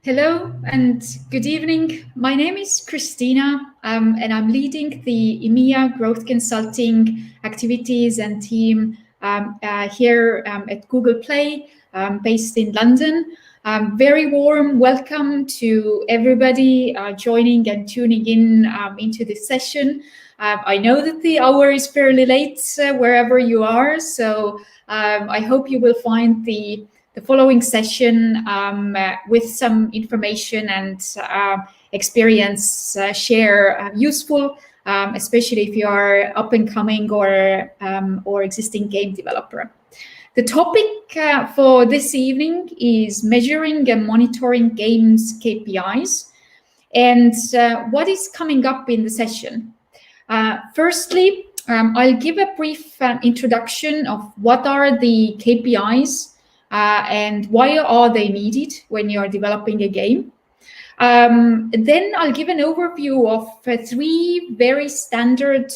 Hello and good evening. My name is Kristina, and I'm leading the EMEA Growth Consulting activities and team here at Google Play, based in London. Very warm welcome to everybody joining and tuning in into this session. I know that the hour is fairly late wherever you are, so I hope you will find the following session with some information and experience share useful, especially if you are up and coming or existing game developer. The topic for this evening is measuring and monitoring games KPIs and what is coming up in the session. Firstly, I'll give a brief introduction of what are the KPIs and why are they needed when you're developing a game. Then I'll give an overview of three very standard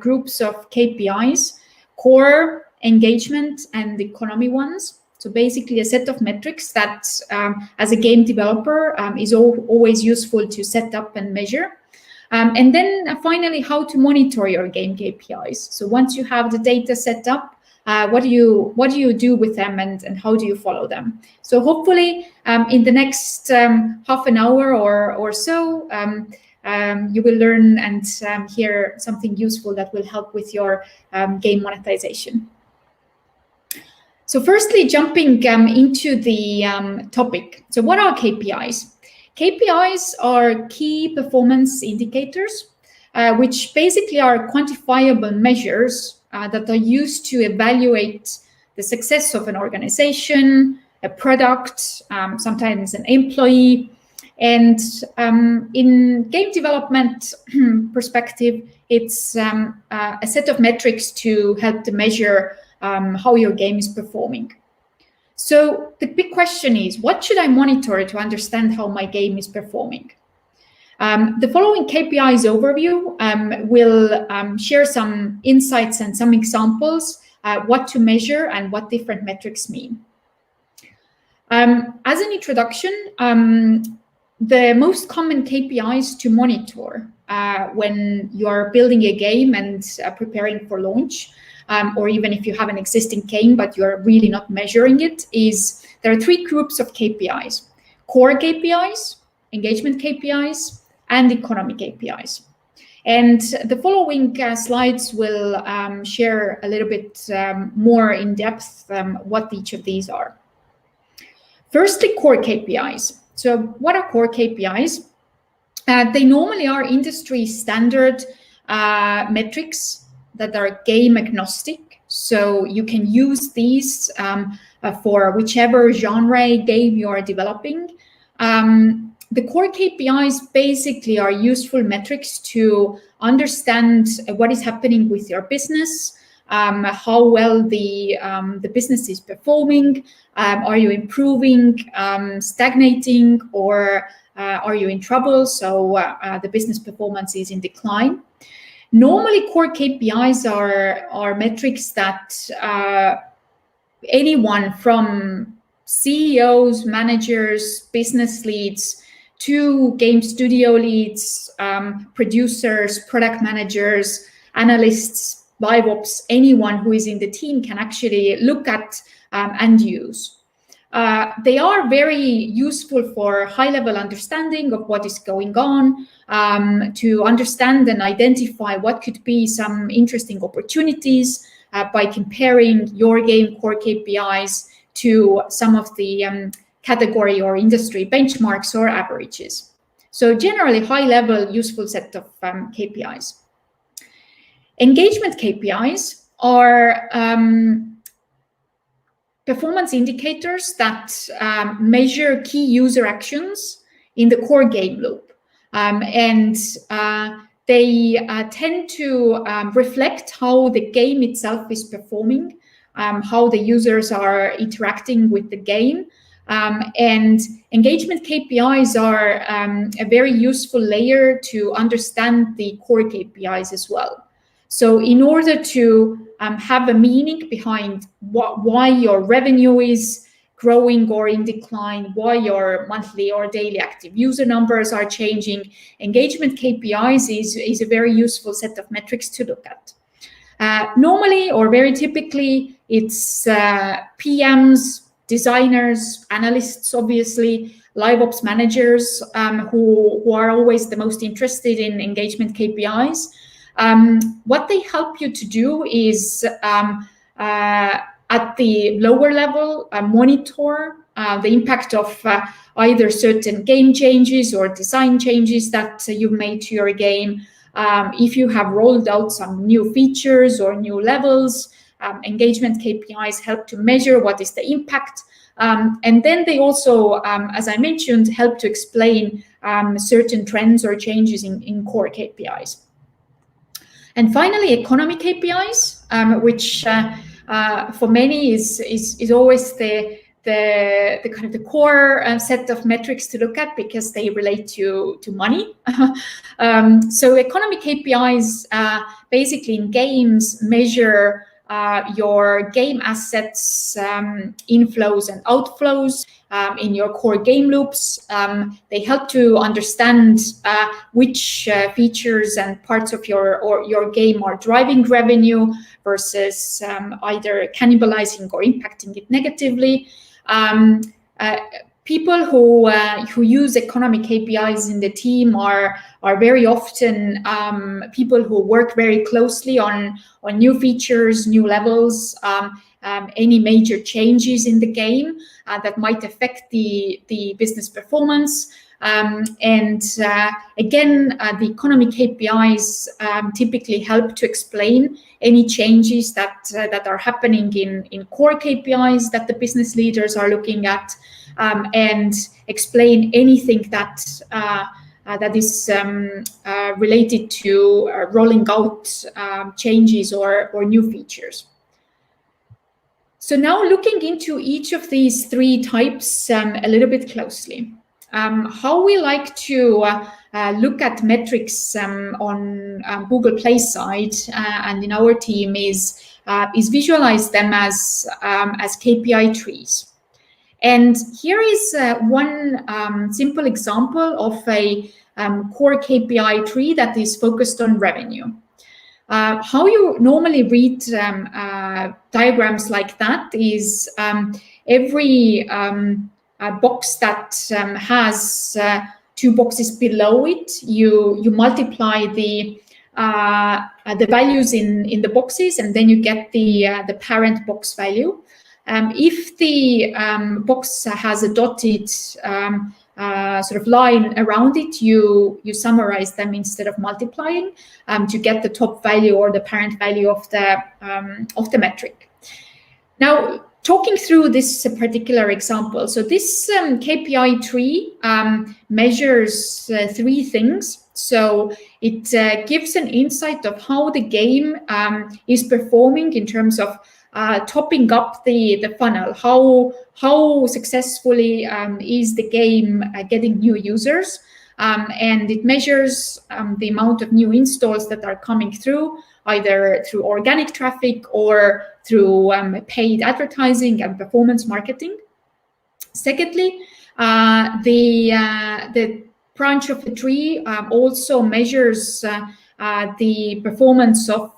groups of KPIs: core, engagement, and economy ones. So basically a set of metrics that as a game developer is always useful to set up and measure. And then finally, how to monitor your game KPIs. So once you have the data set up, what do you do with them and how do you follow them? So hopefully in the next half an hour or so, you will learn and hear something useful that will help with your game monetization. So firstly, jumping into the topic. So what are KPIs? KPIs are key performance indicators, which basically are quantifiable measures that are used to evaluate the success of an organization, a product, sometimes an employee. And in game development perspective, it's a set of metrics to help to measure how your game is performing. So the big question is, what should I monitor to understand how my game is performing? The following KPIs overview will share some insights and some examples, what to measure and what different metrics mean. As an introduction, the most common KPIs to monitor when you're building a game and preparing for launch, or even if you have an existing game but you're really not measuring it, is there are three groups of KPIs: core KPIs, engagement KPIs, and economy KPIs. And the following slides will share a little bit more in depth what each of these are. Firstly, core KPIs. So what are core KPIs? They normally are industry standard metrics that are game agnostic. So you can use these for whichever genre game you are developing. The core KPIs basically are useful metrics to understand what is happening with your business, how well the business is performing, are you improving, stagnating, or are you in trouble? So the business performance is in decline. Normally, core KPIs are metrics that anyone from CEOs, managers, business leads, to game studio leads, producers, product managers, analysts, live ops, anyone who is in the team can actually look at and use. They are very useful for high-level understanding of what is going on, to understand and identify what could be some interesting opportunities by comparing your game core KPIs to some of the category or industry benchmarks or averages. So generally high-level useful set of KPIs. Engagement KPIs are performance indicators that measure key user actions in the core game loop. And they tend to reflect how the game itself is performing, how the users are interacting with the game. And engagement KPIs are a very useful layer to understand the core KPIs as well. So in order to have a meaning behind why your revenue is growing or in decline, why your monthly or daily active user numbers are changing. Engagement KPIs is a very useful set of metrics to look at. Normally, or very typically, it's PMs, designers, analysts, obviously, live ops managers who are always the most interested in engagement KPIs. What they help you to do is at the lower level, monitor the impact of either certain game changes or design changes that you've made to your game. If you have rolled out some new features or new levels, engagement KPIs help to measure what is the impact. And then they also, as I mentioned, help to explain certain trends or changes in core KPIs. And finally, economy KPIs, which for many is always the kind of the core set of metrics to look at because they relate to money. So economy KPIs basically in games measure your game assets inflows and outflows in your core game loops. They help to understand which features and parts of your game are driving revenue versus either cannibalizing or impacting it negatively. People who use economic KPIs in the team are very often people who work very closely on new features, new levels, any major changes in the game that might affect the business performance. And again, the economic KPIs typically help to explain any changes that are happening in core KPIs that the business leaders are looking at, and explain anything that is related to rolling out changes or new features. So now looking into each of these three types a little bit closely. How we like to look at metrics on Google Play side and in our team is visualize them as KPI trees. And here is one simple example of a core KPI tree that is focused on revenue. How you normally read diagrams like that is every box that has two boxes below it, you multiply the values in the boxes, and then you get the parent box value. If the box has a dotted sort of line around it, you summarize them instead of multiplying to get the top value or the parent value of the metric. Now, talking through this particular example, so this KPI tree measures three things. So it gives an insight of how the game is performing in terms of topping up the funnel. How successfully is the game getting new users? And it measures the amount of new installs that are coming through, either through organic traffic or through paid advertising and performance marketing. Secondly, the branch of the tree also measures the performance of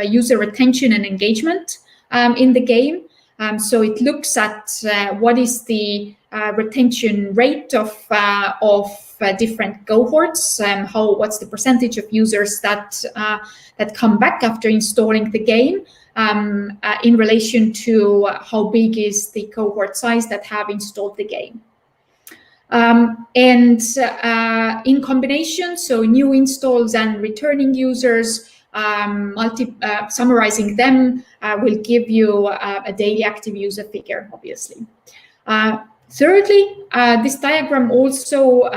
user retention and engagement in the game. So it looks at what is the retention rate of different cohorts, what's the percentage of users that come back after installing the game in relation to how big is the cohort size that have installed the game. And in combination, so new installs and returning users, summarizing them will give you a daily active user figure, obviously. Thirdly, this diagram also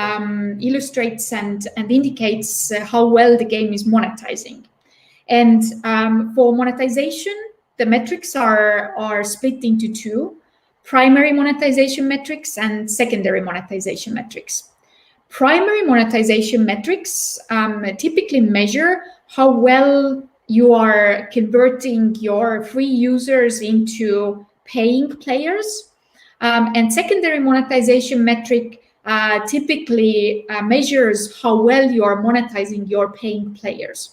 illustrates and indicates how well the game is monetizing. And for monetization, the metrics are split into two: primary monetization metrics and secondary monetization metrics. Primary monetization metrics typically measure how well you are converting your free users into paying players. And secondary monetization metric typically measures how well you are monetizing your paying players.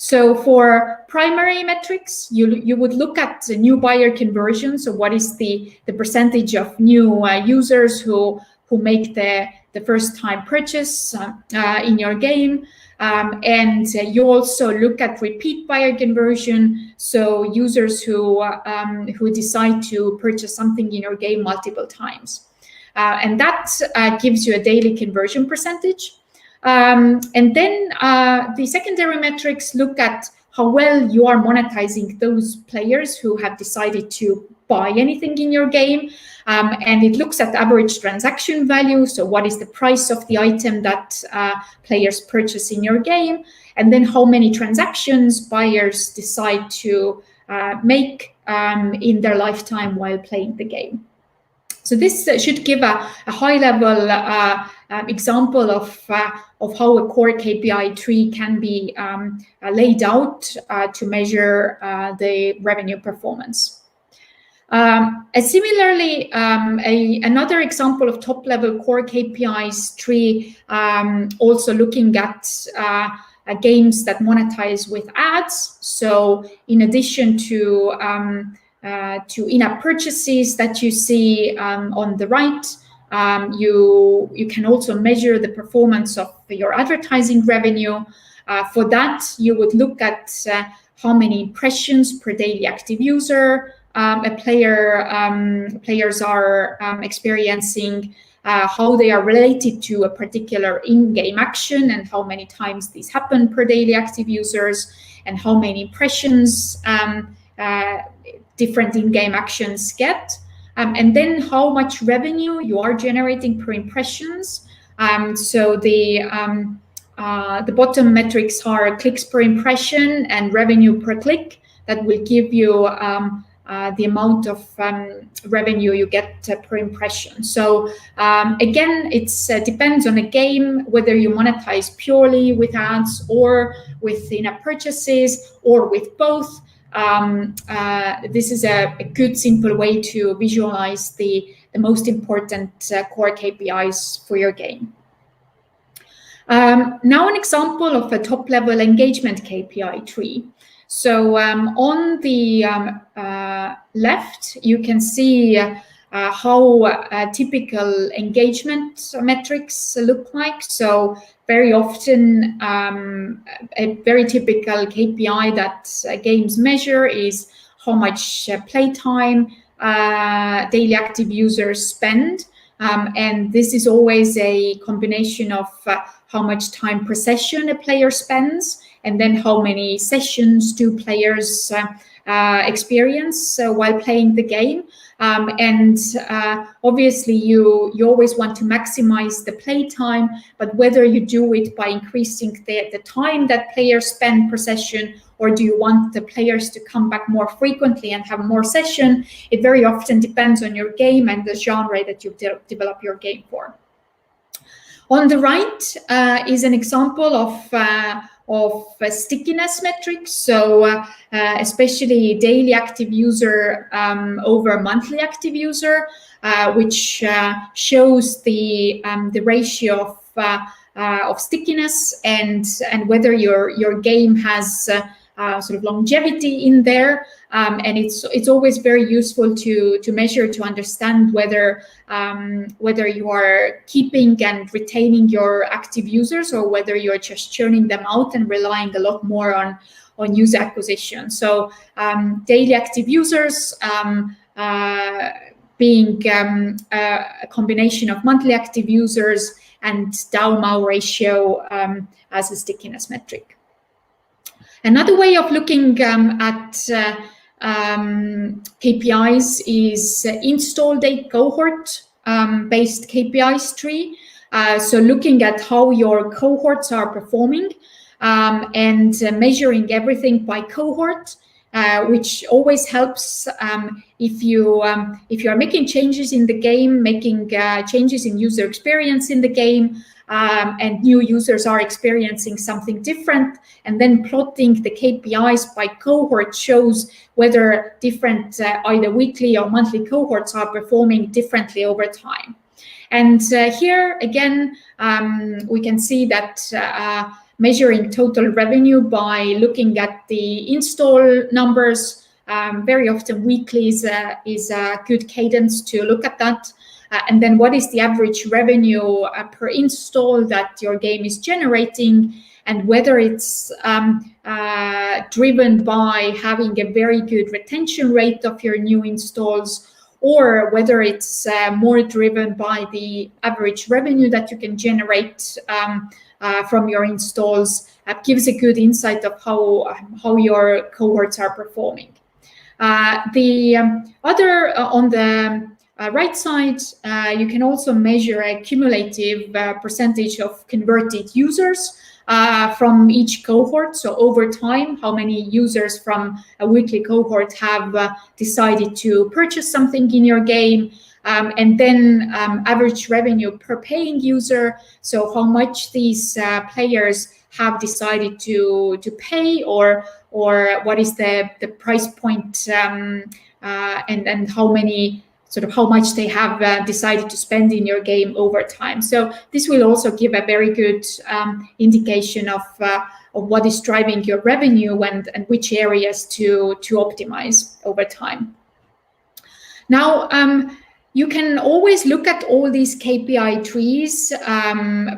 So for primary metrics, you would look at the new buyer conversion. So what is the percentage of new users who make the first time purchase in your game. And you also look at repeat buyer conversion, so users who decide to purchase something in your game multiple times. And that gives you a daily conversion percentage. And then the secondary metrics look at how well you are monetizing those players who have decided to buy anything in your game. And it looks at average transaction value. So what is the price of the item that players purchase in your game? And then how many transactions buyers decide to make in their lifetime while playing the game. So this should give a high-level example of how a core KPI tree can be laid out to measure the revenue performance. Similarly, another example of top-level core KPIs tree, also looking at games that monetize with ads. So in addition to in-app purchases that you see on the right, you can also measure the performance of your advertising revenue. For that, you would look at how many impressions per daily active user players are experiencing, how they are related to a particular in-game action and how many times these happen per daily active users, and how many impressions different in-game actions get, and then how much revenue you are generating per impressions. So the bottom metrics are clicks per impression and revenue per click. That will give you the amount of revenue you get per impression. So again, it depends on a game whether you monetize purely with ads or with in-app purchases or with both. This is a good, simple way to visualize the most important core KPIs for your game. Now an example of a top-level engagement KPI tree. So on the left, you can see how typical engagement metrics look like. So very often, a very typical KPI that games measure is how much playtime daily active users spend. And this is always a combination of how much time per session a player spends, and then how many sessions do players experience while playing the game. And obviously you always want to maximize the play time, but whether you do it by increasing the time that players spend per session, or do you want the players to come back more frequently and have more session, it very often depends on your game and the genre that you develop your game for. On the right is an example of stickiness metrics. So especially daily active user over monthly active user, which shows the ratio of stickiness and whether your game has sort of longevity in there. And it's always very useful to measure, to understand whether you are keeping and retaining your active users, or whether you're just churning them out and relying a lot more on user acquisition. So daily active users being a combination of monthly active users and DAU/MAU ratio as a stickiness metric. Another way of looking at KPIs is install date cohort based KPIs tree. So looking at how your cohorts are performing and measuring everything by cohort, which always helps if you are making changes in the game, making changes in user experience in the game. and new users are experiencing something different, and then plotting the KPIs by cohort shows whether different either weekly or monthly cohorts are performing differently over time. And here again, we can see that measuring total revenue by looking at the install numbers, very often weekly is a good cadence to look at that. And then what is the average revenue per install that your game is generating, and whether it's driven by having a very good retention rate of your new installs, or whether it's more driven by the average revenue that you can generate from your installs, gives a good insight of how your cohorts are performing. The other on the right side, you can also measure a cumulative percentage of converted users from each cohort. So over time, how many users from a weekly cohort have decided to purchase something in your game. And then average revenue per paying user. So how much these players have decided to pay, or what is the price point, and how much they have decided to spend in your game over time. So this will also give a very good indication of what is driving your revenue and which areas to optimize over time. Now, you can always look at all these KPI trees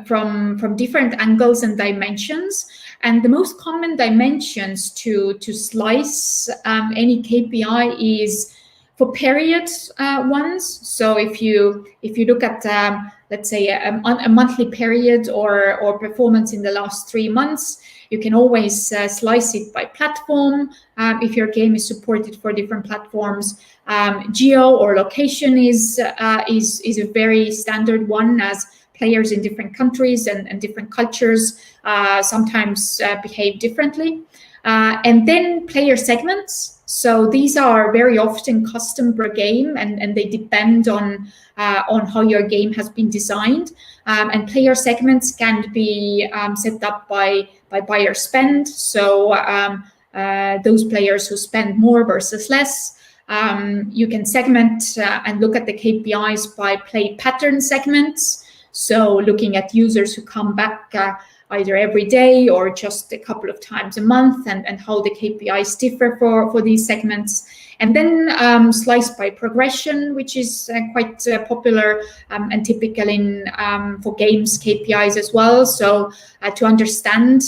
from different angles and dimensions. And the most common dimensions to slice any KPI is for period ones. So if you look at let's say a monthly period or performance in the last 3 months, you can always slice it by platform if your game is supported for different platforms. Geo or location is a very standard one, as players in different countries and different cultures sometimes behave differently. And then player segments. So these are very often custom per game, and they depend on how your game has been designed. And player segments can be set up by buyer spend. So those players who spend more versus less. You can segment and look at the KPIs by play pattern segments. So looking at users who come back either every day or just a couple of times a month, and how the KPIs differ for these segments. And then slice by progression, which is quite popular and typical for games KPIs as well. So to understand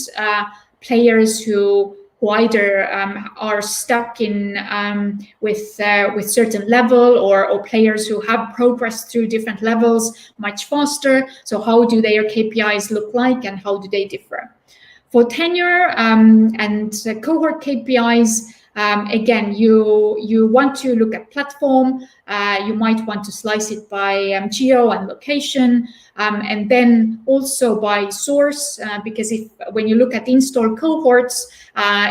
players who either are stuck in with certain level, or players who have progressed through different levels much faster. So how do their KPIs look like, and how do they differ? For tenure and cohort KPIs, again, you want to look at platform. You might want to slice it by geo and location, and then also by source, because when you look at install cohorts,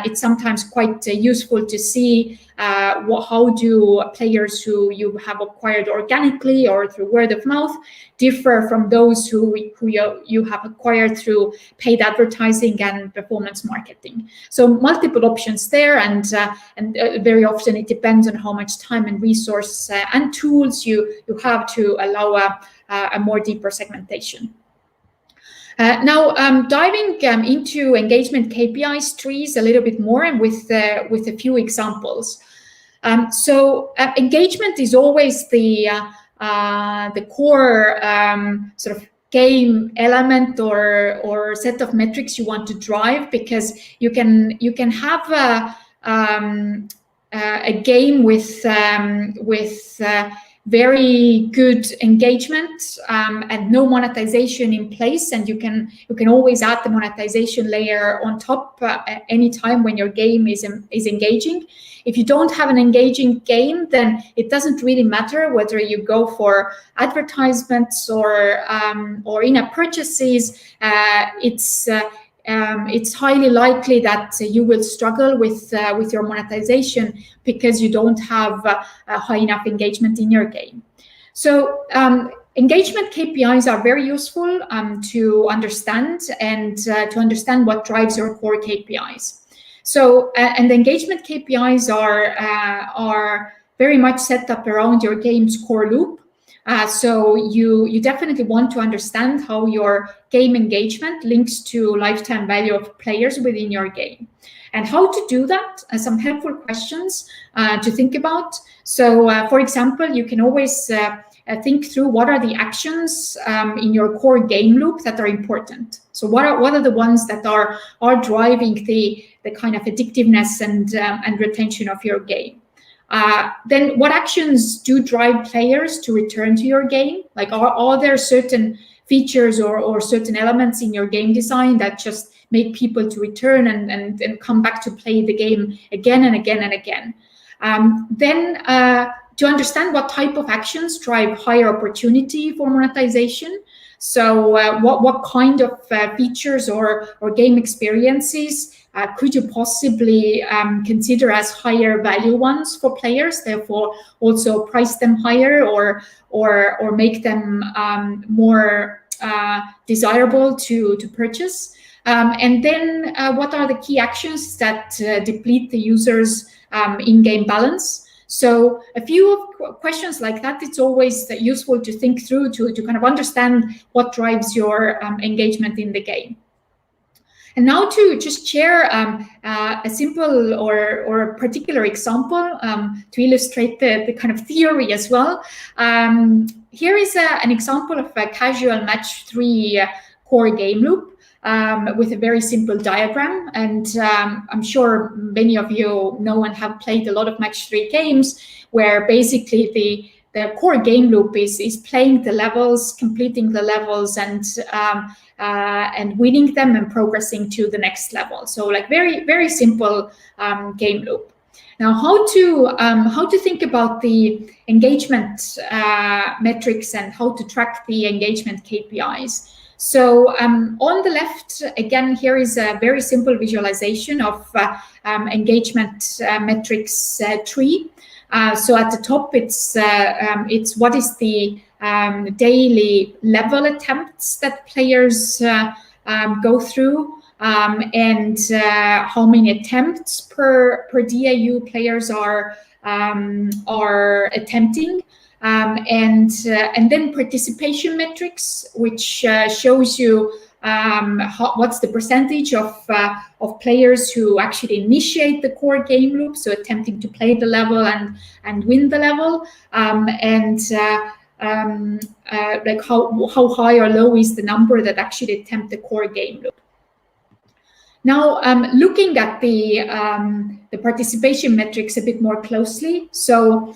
it's sometimes quite useful to see how do players who you have acquired organically or through word of mouth differ from those who you have acquired through paid advertising and performance marketing. So multiple options there, and very often it depends on how much time and resource and tools you have to allow a more deeper segmentation. Now, diving into engagement KPIs trees a little bit more, and with a few examples. So engagement is always the core sort of game element or set of metrics you want to drive, because you can have a game with very good engagement and no monetization in place, and you can always add the monetization layer on top anytime when your game is engaging. If you don't have an engaging game, then it doesn't really matter whether you go for advertisements or in-app purchases. It's highly likely that you will struggle with your monetization because you don't have a high enough engagement in your game. So Engagement KPIs are very useful to understand and to understand what drives your core KPIs. So, and the engagement KPIs are very much set up around your game's core loop. So you definitely want to understand how your game engagement links to lifetime value of players within your game. And how to do that, some helpful questions to think about. So, for example, you can always think through what are the actions in your core game loop that are important. So what are the ones that are driving the kind of addictiveness and retention of your game? Then what actions do drive players to return to your game? Like are there certain features or certain elements in your game design that just make people to return and come back to play the game again and again and again? Then to understand what type of actions drive higher opportunity for monetization. So what kind of features or game experiences could you possibly consider as higher value ones for players, therefore also price them higher or make them more desirable to purchase? And then what are the key actions that deplete the user's in-game balance? So a few questions like that, it's always useful to think through to kind of understand what drives your engagement in the game. And now to just share a simple or a particular example to illustrate the kind of theory as well. Here is an example of a casual match 3 core game loop. With a very simple diagram, and I'm sure many of you know and have played a lot of match 3 games where basically the core game loop is playing the levels, completing the levels, and winning them and progressing to the next level. So like very simple game loop. Now, how to think about the engagement metrics and how to track the engagement KPIs. So on the left, again, here is a very simple visualization of engagement metrics tree. So at the top, it's what is the daily level attempts that players go through, and how many attempts per DAU players are attempting. And then participation metrics, which shows you what's the percentage of players who actually initiate the core game loop, so attempting to play the level and win the level, like how high or low is the number that actually attempt the core game loop. Now, looking at the participation metrics a bit more closely, so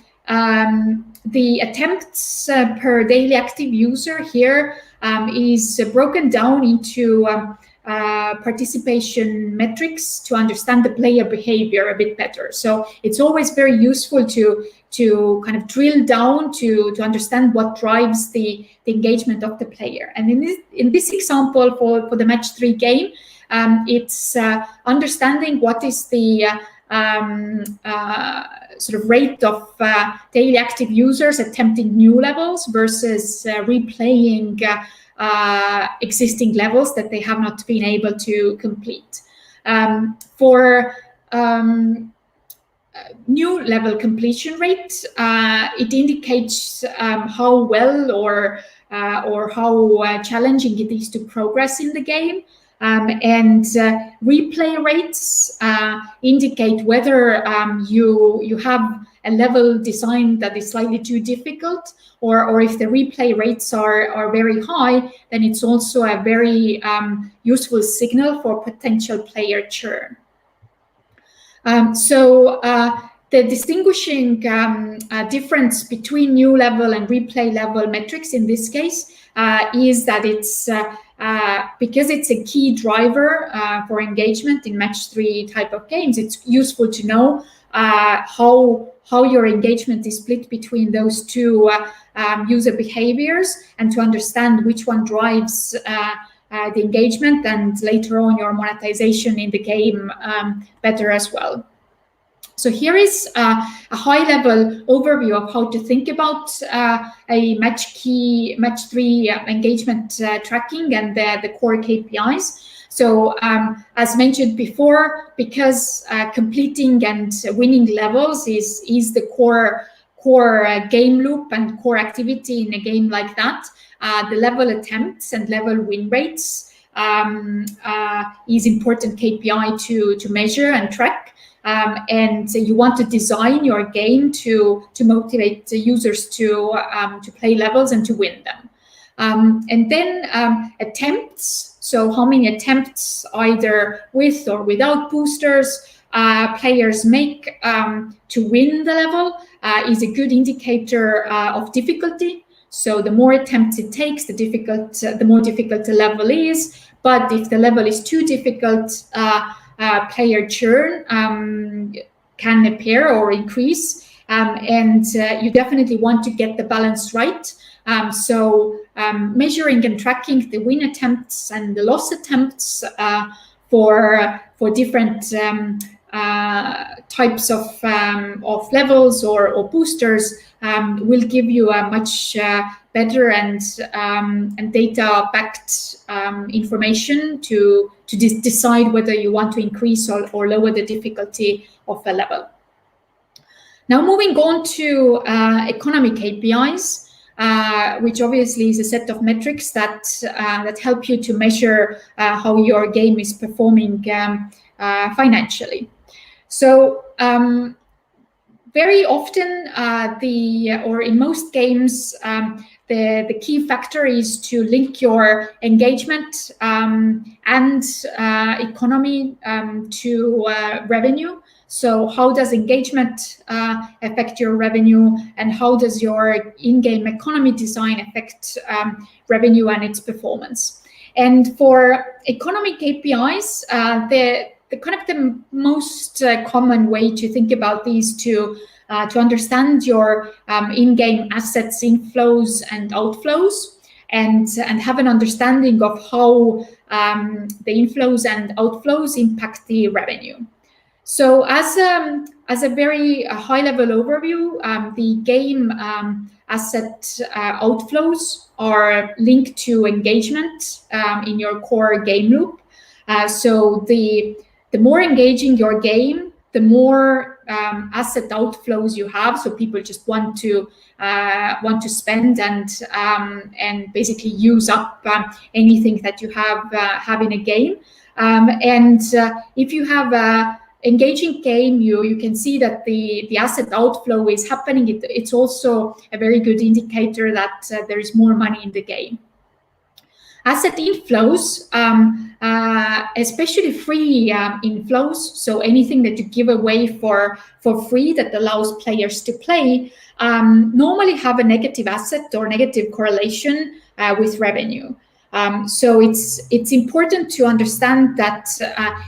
the attempts per daily active user here is broken down into participation metrics to understand the player behavior a bit better. So it's always very useful to kind of drill down to understand what drives the engagement of the player. And in this example for the match 3 game, it's understanding what is the sort of rate of daily active users attempting new levels versus replaying existing levels that they have not been able to complete. For new level completion rate, it indicates how well or how challenging it is to progress in the game. And replay rates indicate whether you have a level design that is slightly too difficult, or if the replay rates are very high, then it's also a very useful signal for potential player churn. So the distinguishing difference between new level and replay level metrics in this case is that it's because it's a key driver for engagement in match 3 type of games. It's useful to know how your engagement is split between those two user behaviors, and to understand which one drives the engagement and later on your monetization in the game better as well. So here is a high-level overview of how to think about a match 3 engagement tracking and the core KPIs. So as mentioned before, because completing and winning levels is the core game loop and core activity in a game like that, the level attempts and level win rates is important KPI to measure and track. And you want to design your game to motivate the users to play levels and to win them. And then attempts, so how many attempts either with or without boosters players make to win the level is a good indicator of difficulty. So the more attempts it takes, the more difficult the level is. But if the level is too difficult, player churn can appear or increase, and you definitely want to get the balance right. So measuring and tracking the win attempts and the loss attempts for different types of levels or boosters will give you a much better and data-backed information to decide whether you want to increase or lower the difficulty of a level. Now moving on to economy KPIs, which obviously is a set of metrics that help you to measure how your game is performing financially. So very often, or in most games, the key factor is to link your engagement and economy to revenue. So how does engagement affect your revenue, and how does your in-game economy design affect revenue and its performance? And for economy KPIs, the kind of the most common way to think about these to understand your in-game assets inflows and outflows, and have an understanding of how the inflows and outflows impact the revenue. So as a very high-level overview, the game asset outflows are linked to engagement in your core game loop. So the more engaging your game, the more asset outflows you have. So people just want to spend and basically use up anything that you have in a game. And if you have a engaging game, you can see that the asset outflow is happening. It's also a very good indicator that there is more money in the game. Asset inflows, especially free inflows, so anything that you give away for free that allows players to play, normally have a negative asset or negative correlation with revenue. So it's important to understand that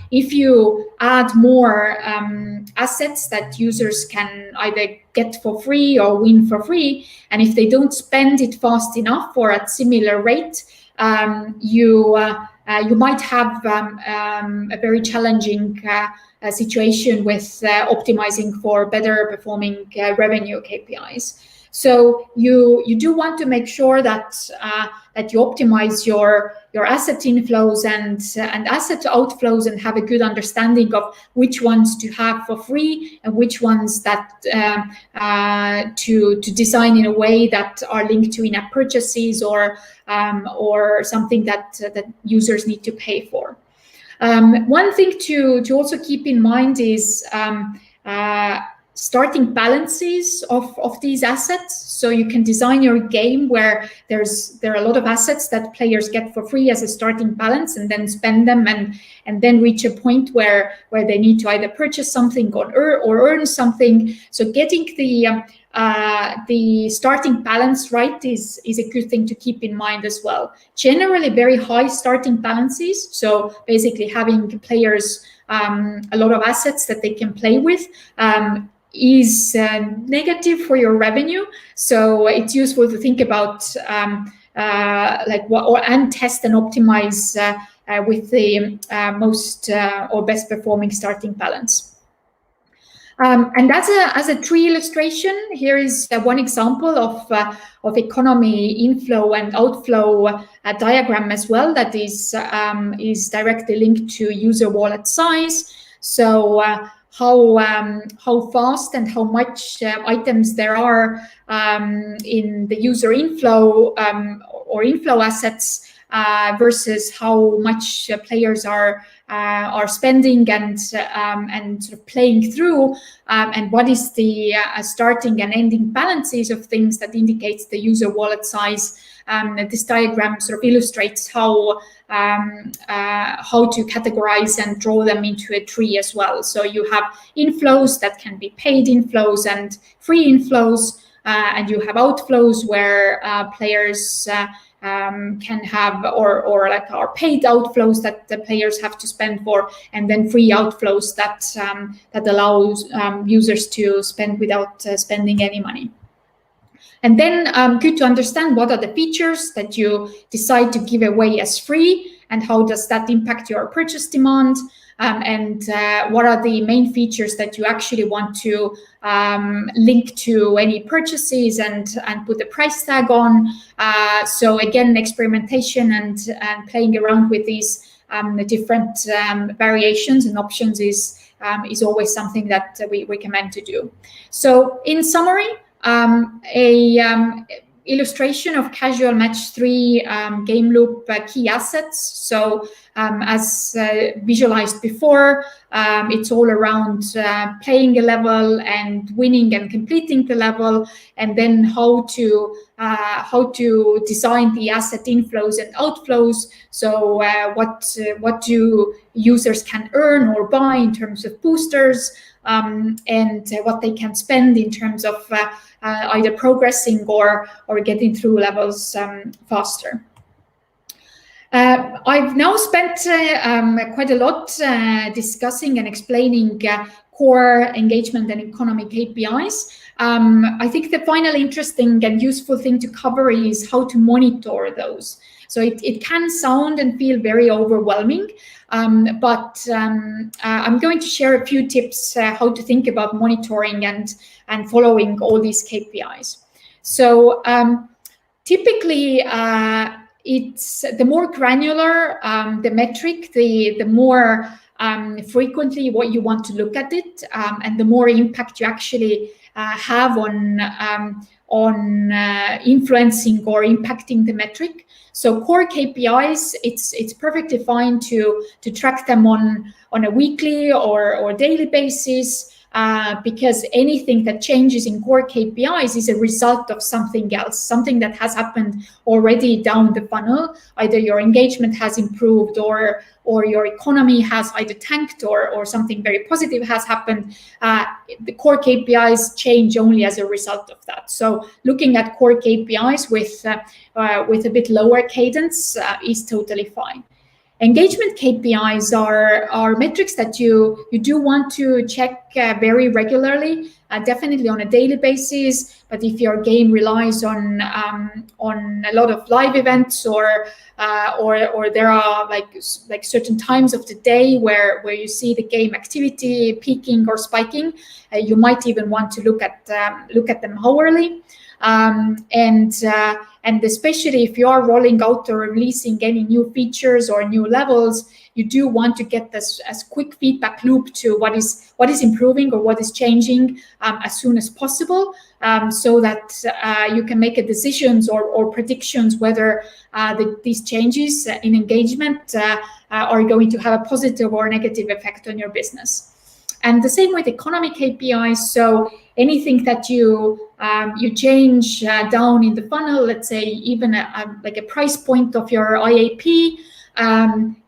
if you add more assets that users can either get for free or win for free, and if they don't spend it fast enough or at similar rate, you might have a very challenging situation with optimizing for better performing revenue KPIs. So you do want to make sure that you optimize your asset inflows and asset outflows, and have a good understanding of which ones to have for free and which ones that to design in a way that are linked to in-app purchases or something that users need to pay for. One thing to also keep in mind is starting balances of these assets. So you can design your game where there are a lot of assets that players get for free as a starting balance, and then spend them and then reach a point where they need to either purchase something or earn something. So getting the starting balance right is a good thing to keep in mind as well. Generally very high starting balances, so basically having players a lot of assets that they can play with, is negative for your revenue. So it's useful to think about and test and optimize with the most or best performing starting balance. And as a tree illustration, here is one example of economy inflow and outflow diagram as well that is directly linked to user wallet size. So how fast and how much items there are in the user inflow or inflow assets versus how much players are spending and sort of playing through, and what is the starting and ending balances of things that indicates the user wallet size. This diagram sort of illustrates how to categorize and draw them into a tree as well. So you have inflows that can be paid inflows and free inflows, and you have outflows where players can have or like are paid outflows that the players have to spend for, and then free outflows that allows users to spend without spending any money. And then good to understand what are the features that you decide to give away as free, and how does that impact your purchase demand, and what are the main features that you actually want to link to any purchases and put a price tag on. So again, experimentation and playing around with these different variations and options is always something that we recommend to do. So in summary, illustration of casual match 3 game loop key assets. So as visualized before, it's all around playing a level and winning and completing the level, and then how to design the asset inflows and outflows. So what do users can earn or buy in terms of boosters, and what they can spend in terms of either progressing or getting through levels faster. I've now spent quite a lot discussing and explaining core engagement and economy KPIs. I think the final interesting and useful thing to cover is how to monitor those. So it can sound and feel very overwhelming, but I'm going to share a few tips how to think about monitoring and following all these KPIs. So typically, it's the more granular the metric, the more frequently what you want to look at it, and the more impact you actually have on influencing or impacting the metric. So core KPIs, it's perfectly fine to track them on a weekly or daily basis, because anything that changes in core KPIs is a result of something else, something that has happened already down the funnel. Either your engagement has improved or your economy has either tanked or something very positive has happened. The core KPIs change only as a result of that. So looking at core KPIs with a bit lower cadence is totally fine. Engagement KPIs are metrics that you do want to check very regularly, definitely on a daily basis. But if your game relies on a lot of live events or there are like certain times of the day where you see the game activity peaking or spiking, you might even want to look at them hourly. And especially if you are rolling out or releasing any new features or new levels, you do want to get this as quick feedback loop to what is improving or what is changing as soon as possible, so that you can make a decisions or predictions whether these changes in engagement are going to have a positive or negative effect on your business. And the same with economy KPIs. So anything that you change down in the funnel, let's say even like a price point of your IAP,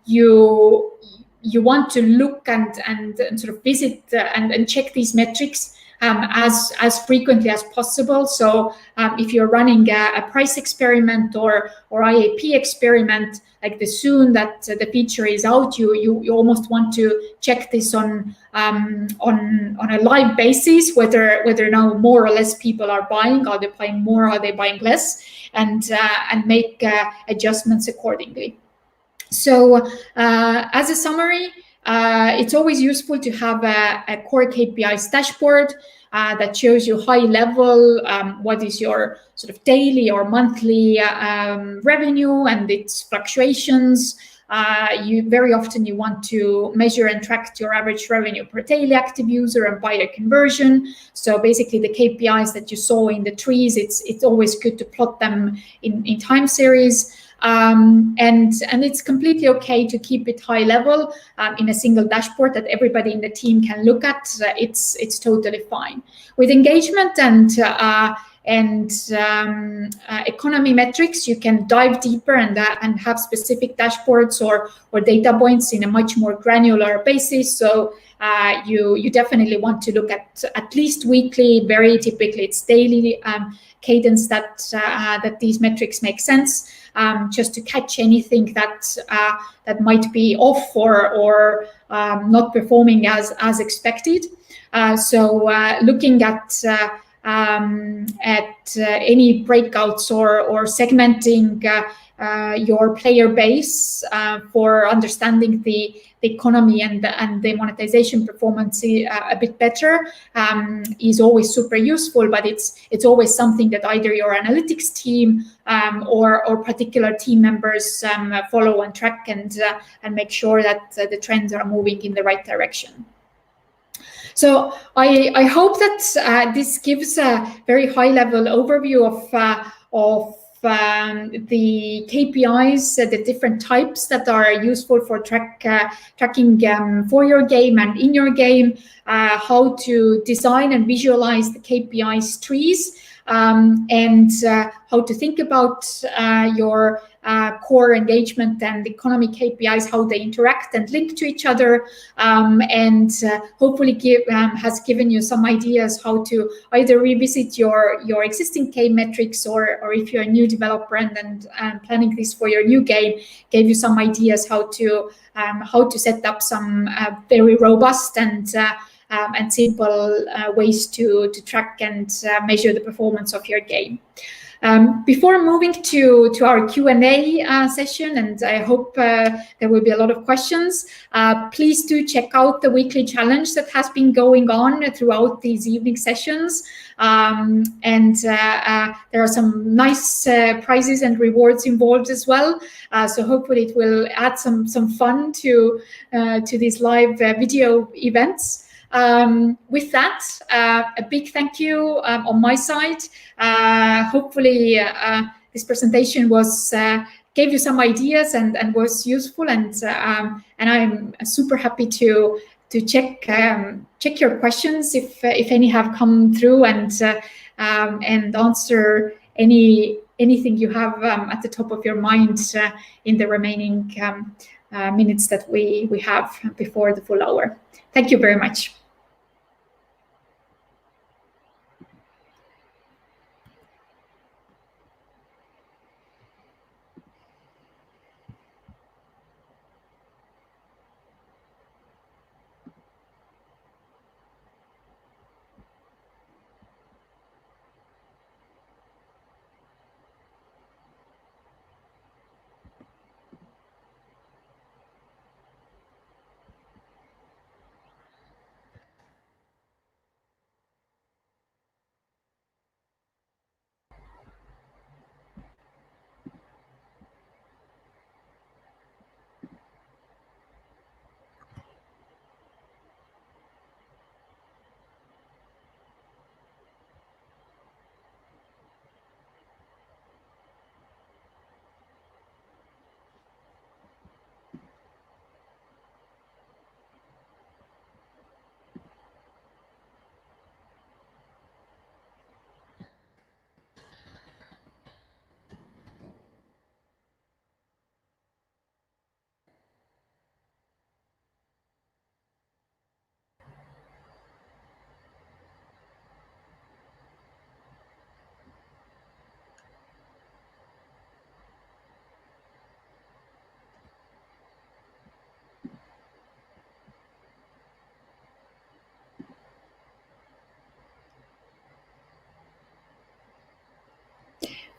you want to look and sort of visit and check these metrics as frequently as possible. So if you're running a price experiment or IAP experiment, like the soon that the feature is out, you almost want to check this on a live basis, whether now more or less people are buying. Are they buying more? Are they buying less? And make adjustments accordingly. So as a summary, It's always useful to have a core KPIs dashboard that shows you high level what is your sort of daily or monthly revenue and its fluctuations. You very often you want to measure and track your average revenue per daily active user and buyer conversion. So basically the KPIs that you saw in the trees, it's always good to plot them in time series. And it's completely okay to keep it high level in a single dashboard that everybody in the team can look at. It's totally fine. With engagement and economy metrics, you can dive deeper and have specific dashboards or data points in a much more granular basis. So you definitely want to look at least weekly, very typically it's daily cadence that these metrics make sense. Just to catch anything that might be off or not performing as expected. So looking at any breakouts or segmenting your player base for understanding the economy and the monetization performance a bit better is always super useful, but it's always something that either your analytics team or particular team members follow and track and make sure that the trends are moving in the right direction. So I hope that this gives a very high-level overview of the KPIs, the different types that are useful for tracking for your game and in your game, how to design and visualize the KPIs trees, and how to think about your core engagement and economy KPIs, how they interact and link to each other, and hopefully has given you some ideas how to either revisit your existing game metrics or if you're a new developer and planning this for your new game, gave you some ideas how to set up some very robust and simple ways to track and measure the performance of your game. Before moving to our Q&A session, and I hope there will be a lot of questions, please do check out the weekly challenge that has been going on throughout these evening sessions. And there are some nice prizes and rewards involved as well. So hopefully it will add some fun to these live video events. With that, a big thank you on my side. Hopefully this presentation gave you some ideas and was useful, and I'm super happy to check your questions if any have come through, and answer anything you have at the top of your mind in the remaining minutes that we have before the full hour. Thank you very much.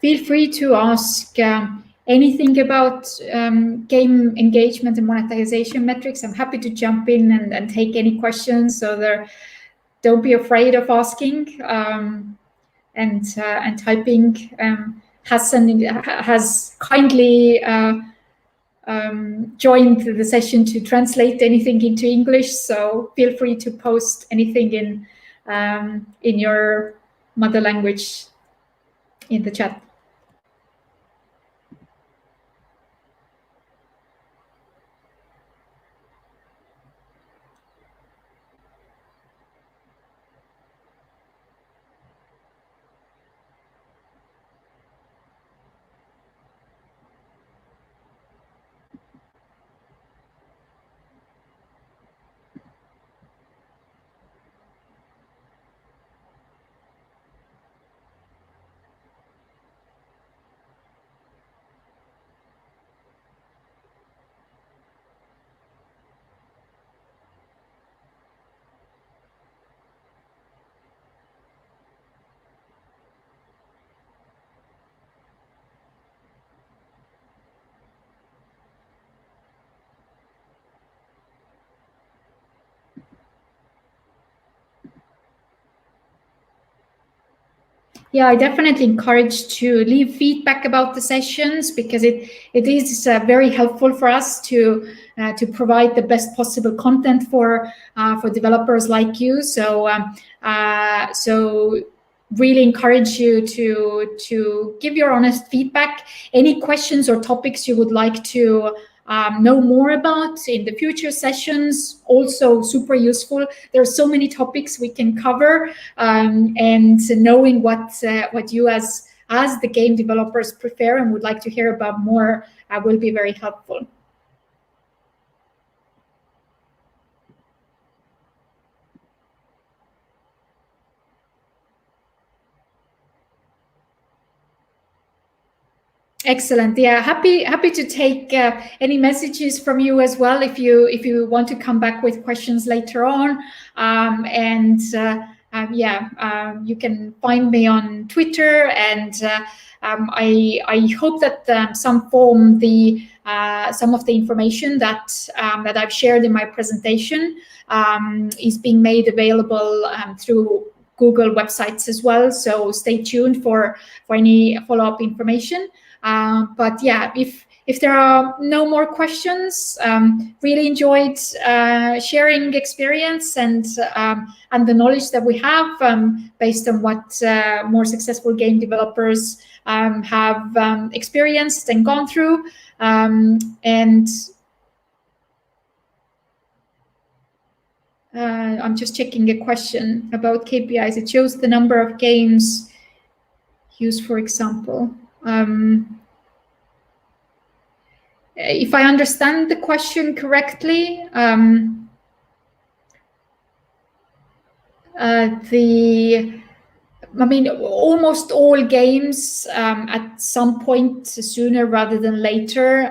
Feel free to ask anything about game engagement and monetization metrics, I'm happy to jump in and take any questions. So don't be afraid of asking and typing. Hassan has kindly joined the session to translate anything into English. So feel free to post anything in your mother language in the chat. Yeah, I definitely encourage to leave feedback about the sessions, because it is very helpful for us to provide the best possible content for developers like you. So so really encourage you to give your honest feedback. Any questions or topics you would like to know more about in the future sessions, also super useful. There are so many topics we can cover, and knowing what you as the game developers prefer and would like to hear about more will be very helpful. Excellent. Yeah, happy to take any messages from you as well if you want to come back with questions later on. You can find me on Twitter, and I hope that some of the information that I've shared in my presentation is being made available through Google websites as well. So stay tuned for any follow-up information. But yeah, if there are no more questions, really enjoyed sharing experience and the knowledge that we have based on what more successful game developers have experienced and gone through. And I'm just checking a question about KPIs. It shows the number of games used, for example. If I understand the question correctly, almost all games at some point sooner rather than later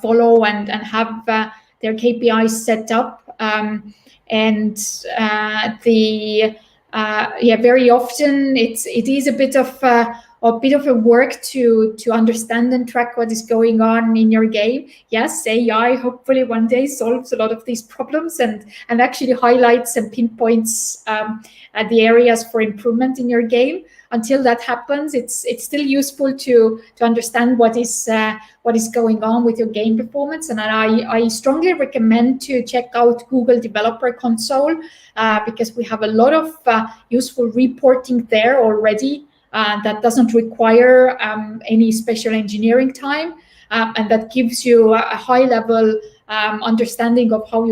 follow and have their KPIs set up, very often it is a bit of a work to understand and track what is going on in your game. Yes, AI hopefully one day solves a lot of these problems and actually highlights and pinpoints the areas for improvement in your game. Until that happens, it's still useful to understand what is going on with your game performance. And I strongly recommend to check out Google Developer Console because we have a lot of useful reporting there already. That doesn't require any special engineering time, and that gives you a high-level understanding of how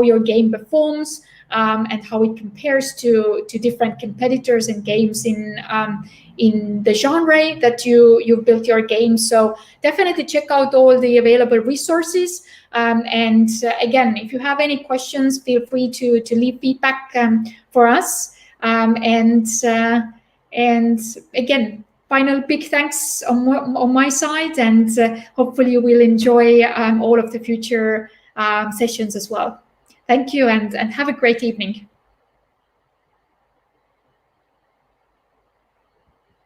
your game performs and how it compares to different competitors and games in the genre that you've built your game. So definitely check out all the available resources. And again, if you have any questions, feel free to leave feedback for us. And again, final big thanks on my side, and hopefully you will enjoy all of the future sessions as well. Thank you, and have a great evening.